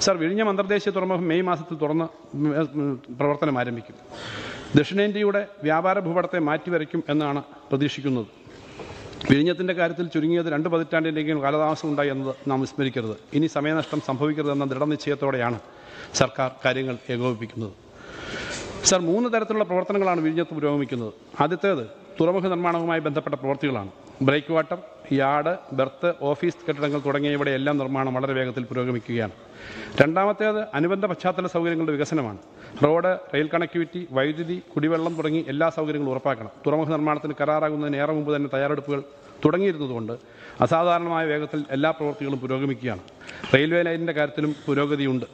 Sir, വിഴിഞ്ഞം അന്തർദേശീയ തുറമുഖം മെയ് മാസത്തിൽ തുറന്ന് പ്രവർത്തനം ആരംഭിക്കും. ദക്ഷിണേന്ത്യയുടെ വ്യാപാര ഭൂപടത്തെ മാറ്റിവരയ്ക്കും എന്നാണ് പ്രതീക്ഷിക്കുന്നത്. വിഴിഞ്ഞത്തിൻ്റെ കാര്യത്തിൽ ചുരുങ്ങിയത് 2 പതിറ്റാണ്ടിൻ്റെയും കാലതാമസം ഉണ്ടായി എന്നത് നാം വിസ്മരിക്കരുത്. ഇനി സമയനഷ്ടം സംഭവിക്കരുതെന്ന ദൃഢനിശ്ചയത്തോടെയാണ് സർക്കാർ കാര്യങ്ങൾ ഏകോപിപ്പിക്കുന്നത്. സർ, 3 തരത്തിലുള്ള പ്രവർത്തനങ്ങളാണ് വിഴിഞ്ഞത്ത് പുരോഗമിക്കുന്നത്. ആദ്യത്തേത് തുറമുഖ നിർമ്മാണവുമായി ബന്ധപ്പെട്ട പ്രവൃത്തികളാണ്. Break water, yard, berth, office കെട്ടിടങ്ങൾ തുടങ്ങിയവയുടെ എല്ലാം നിർമ്മാണം വളരെ വേഗത്തിൽ പുരോഗമിക്കുകയാണ്. രണ്ടാമത്തേത് അനുബന്ധ പശ്ചാത്തല സൗകര്യങ്ങളുടെ വികസനമാണ്. റോഡ്, റെയിൽ കണക്ടിവിറ്റി, വൈദ്യുതി, കുടിവെള്ളം തുടങ്ങി എല്ലാ സൗകര്യങ്ങളും ഉറപ്പാക്കണം. തുറമുഖ നിർമ്മാണത്തിന് കരാറാകുന്നതിന് ഏറെ മുമ്പ് തന്നെ തയ്യാറെടുപ്പുകൾ തുടങ്ങിയിരുന്നതുകൊണ്ട് അസാധാരണമായ വേഗത്തിൽ എല്ലാ പ്രവൃത്തികളും പുരോഗമിക്കുകയാണ്. റെയിൽവേ ലൈനിൻ്റെ കാര്യത്തിലും പുരോഗതിയുണ്ട്.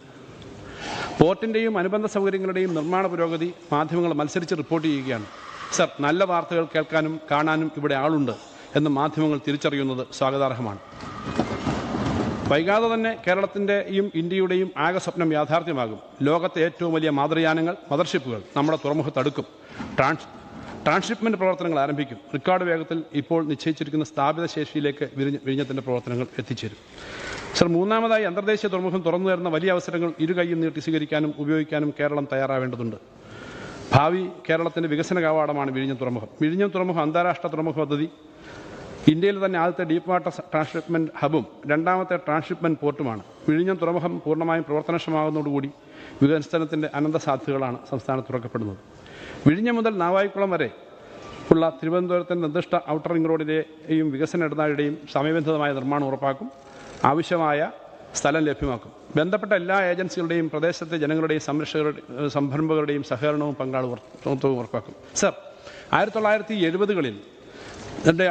പോർട്ടിൻ്റെയും അനുബന്ധ സൗകര്യങ്ങളുടെയും നിർമ്മാണ പുരോഗതി മാധ്യമങ്ങൾ മത്സരിച്ച് റിപ്പോർട്ട് ചെയ്യുകയാണ്. സർ, നല്ല വാർത്തകൾ കേൾക്കാനും കാണാനും ഇവിടെ ആളുണ്ട് എന്ന് മാധ്യമങ്ങൾ തിരിച്ചറിയുന്നത് സ്വാഗതാർഹമാണ്. വൈകാതെ തന്നെ കേരളത്തിൻ്റെയും ഇന്ത്യയുടെയും ആകെ സ്വപ്നം യാഥാർത്ഥ്യമാകും. ലോകത്തെ ഏറ്റവും വലിയ മാതൃയാനങ്ങൾ, മദർഷിപ്പുകൾ നമ്മുടെ തുറമുഖത്തടുക്കും. ട്രാൻസ്ഷിപ്മെൻറ്റ് പ്രവർത്തനങ്ങൾ ആരംഭിക്കും. റെക്കോർഡ് വേഗത്തിൽ ഇപ്പോൾ നിശ്ചയിച്ചിരിക്കുന്ന സ്ഥാപിത ശേഷിയിലേക്ക് വിഴിഞ്ഞത്തിൻ്റെ പ്രവർത്തനങ്ങൾ എത്തിച്ചേരും. സർ, മൂന്നാമതായി അന്തർദേശീയ തുറമുഖം തുറന്നു തരുന്ന വലിയ അവസരങ്ങൾ ഇരുകൈയും നീട്ടി സ്വീകരിക്കാനും ഉപയോഗിക്കാനും കേരളം തയ്യാറാവേണ്ടതുണ്ട്. ഭാവി കേരളത്തിൻ്റെ വികസന കവാടമാണ് വിഴിഞ്ഞം തുറമുഖം. വിഴിഞ്ഞം തുറമുഖം അന്താരാഷ്ട്ര തുറമുഖ പദ്ധതി ഇന്ത്യയിൽ തന്നെ ആദ്യത്തെ ഡീപ്പ് വാട്ടർ ട്രാൻസ്ഷിപ്മെൻറ്റ് ഹബും രണ്ടാമത്തെ ട്രാൻസ്ഷിപ്മെൻറ്റ് പോർട്ടുമാണ്. വിഴിഞ്ഞം തുറമുഖം പൂർണ്ണമായും പ്രവർത്തനക്ഷമമാകുന്നതോടുകൂടി വികസനത്തിൻ്റെ അനന്ത സാധ്യതകളാണ് സംസ്ഥാനത്ത് തുറക്കപ്പെടുന്നത്. വിഴിഞ്ഞം മുതൽ നാവായിക്കുളം വരെ ഉള്ള തിരുവനന്തപുരത്തിൻ്റെ നിർദ്ദിഷ്ട ഔട്ടർ റിംഗ് റോഡിൻ്റെയും വികസന ഇടനാഴിയുടെയും സമയബന്ധിതമായ നിർമ്മാണം ഉറപ്പാക്കും. ആവശ്യമായ സ്ഥലം ലഭ്യമാക്കും. ബന്ധപ്പെട്ട എല്ലാ ഏജൻസികളുടെയും പ്രദേശത്തെ ജനങ്ങളുടെയും സംരംഭകരുടെയും സഹകരണവും പങ്കാളിത്തവും ഉറപ്പാക്കും. സർ, 1970കളിൽ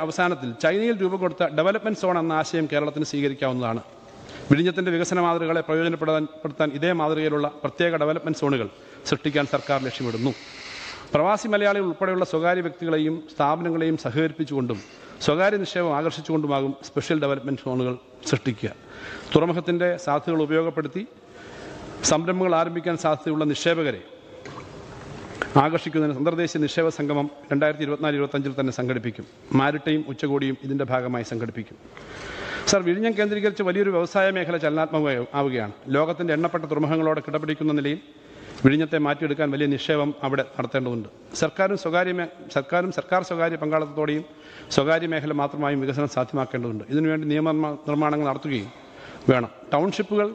അവസാനത്തിൽ ചൈനയിൽ രൂപം കൊടുത്ത ഡെവലപ്മെൻറ്റ് സോൺ എന്ന ആശയം കേരളത്തിന് സ്വീകരിക്കാവുന്നതാണ്. വിഴിഞ്ഞത്തിൻ്റെ വികസന മാതൃകകളെ പ്രയോജനപ്പെടുത്താൻ ഇതേ മാതൃകയിലുള്ള പ്രത്യേക ഡെവലപ്മെൻറ്റ് സോണുകൾ സൃഷ്ടിക്കാൻ സർക്കാർ ലക്ഷ്യമിടുന്നു. പ്രവാസി മലയാളികൾ ഉൾപ്പെടെയുള്ള സ്വകാര്യ വ്യക്തികളെയും സ്ഥാപനങ്ങളെയും സഹകരിപ്പിച്ചുകൊണ്ടും സ്വകാര്യ നിക്ഷേപം ആകർഷിച്ചുകൊണ്ടുമാകും സ്പെഷ്യൽ ഡെവലപ്മെൻറ്റ് സോണുകൾ സൃഷ്ടിക്കുക. തുറമുഖത്തിൻ്റെ സാധ്യതകൾ ഉപയോഗപ്പെടുത്തി സംരംഭങ്ങൾ ആരംഭിക്കാൻ സാധ്യതയുള്ള നിക്ഷേപകരെ ആകർഷിക്കുന്നതിന് അന്തർദേശീയ നിക്ഷേപ സംഗമം 2024-25 തന്നെ സംഘടിപ്പിക്കും. മാരിടൈം ഉച്ചകോടിയും ഇതിൻ്റെ ഭാഗമായി സംഘടിപ്പിക്കും. സർ, വിഴിഞ്ഞം കേന്ദ്രീകരിച്ച് വലിയൊരു വ്യവസായ മേഖല ചലനാത്മകമാവുകയാണ്. ലോകത്തിൻ്റെ എണ്ണപ്പെട്ട തുറമുഖങ്ങളോട് കിടപിടിക്കുന്ന നിലയിൽ വിഴിഞ്ഞത്തെ മാറ്റിയെടുക്കാൻ വലിയ നിക്ഷേപം അവിടെ നടത്തേണ്ടതുണ്ട്. സർക്കാർ സ്വകാര്യ പങ്കാളിത്തത്തോടെയും സ്വകാര്യ മേഖല മാത്രമായും വികസനം സാധ്യമാക്കേണ്ടതുണ്ട്. ഇതിനുവേണ്ടി നിർമ്മാണങ്ങൾ നടത്തുകയും വേണം. ടൗൺഷിപ്പുകൾ,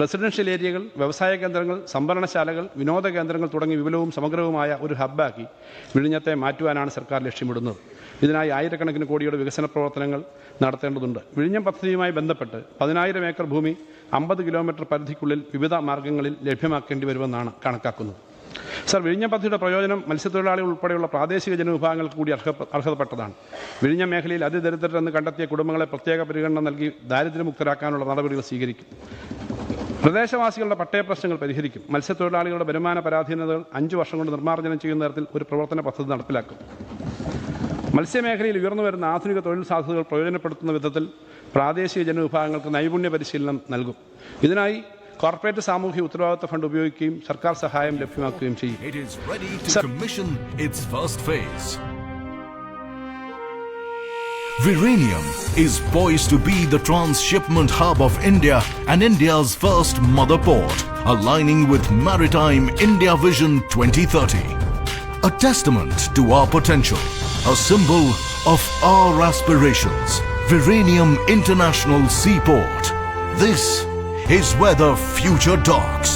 റെസിഡൻഷ്യൽ ഏരിയകൾ, വ്യവസായ കേന്ദ്രങ്ങൾ, സംഭരണശാലകൾ, വിനോദ കേന്ദ്രങ്ങൾ തുടങ്ങി വിപുലവും സമഗ്രവുമായ ഒരു ഹബ്ബാക്കി വിഴിഞ്ഞത്തെ മാറ്റുവാനാണ് സർക്കാർ ലക്ഷ്യമിടുന്നത്. ഇതിനായി ആയിരക്കണക്കിന് കോടിയുടെ വികസന പ്രവർത്തനങ്ങൾ നടത്തേണ്ടതുണ്ട്. വിഴിഞ്ഞം പദ്ധതിയുമായി ബന്ധപ്പെട്ട് 10,000 ഏക്കർ ഭൂമി 50 കിലോമീറ്റർ പരിധിക്കുള്ളിൽ വിവിധ മാർഗ്ഗങ്ങളിൽ ലഭ്യമാക്കേണ്ടി വരുമെന്നാണ് കണക്കാക്കുന്നത്. സർ, വിഴിഞ്ഞം പദ്ധതിയുടെ പ്രയോജനം മത്സ്യത്തൊഴിലാളികൾ ഉൾപ്പെടെയുള്ള പ്രാദേശിക ജനവിഭാഗങ്ങൾക്ക് കൂടി അർഹതപ്പെട്ടതാണ്. വിഴിഞ്ഞം മേഖലയിൽ അതിദരിദ്രരെന്ന് കണ്ടെത്തിയ കുടുംബങ്ങളെ പ്രത്യേക പരിഗണന നൽകി ദാരിദ്ര്യമുക്തരാക്കാനുള്ള നടപടികൾ സ്വീകരിക്കും. പ്രദേശവാസികളുടെ പട്ടയ പ്രശ്നങ്ങൾ പരിഹരിക്കും. മത്സ്യത്തൊഴിലാളികളുടെ വരുമാന പരാധീനതകൾ 5 വർഷം കൊണ്ട് നിർമ്മാർജ്ജനം ചെയ്യുന്ന തരത്തിൽ ഒരു പ്രവർത്തന പദ്ധതി നടപ്പിലാക്കും. മത്സ്യമേഖലയിൽ ഉയർന്നു വരുന്ന ആധുനിക തൊഴിൽ സാധ്യതകൾ പ്രയോജനപ്പെടുത്തുന്ന വിധത്തിൽ പ്രാദേശിക ജനവിഭാഗങ്ങൾക്ക് നൈപുണ്യ പരിശീലനം നൽകും. ഇതിനായി കോർപ്പറേറ്റ് സാമൂഹ്യ ഉത്തരവാദിത്വ ഫണ്ട് ഉപയോഗിക്കുകയും സർക്കാർ സഹായം ലഭ്യമാക്കുകയും ചെയ്യും. Viranium is poised to be the transshipment hub of India and India's first mother port, aligning with Maritime India Vision 2030. A testament to our potential, a symbol of our aspirations. Viranium International Seaport. This is where the future docks.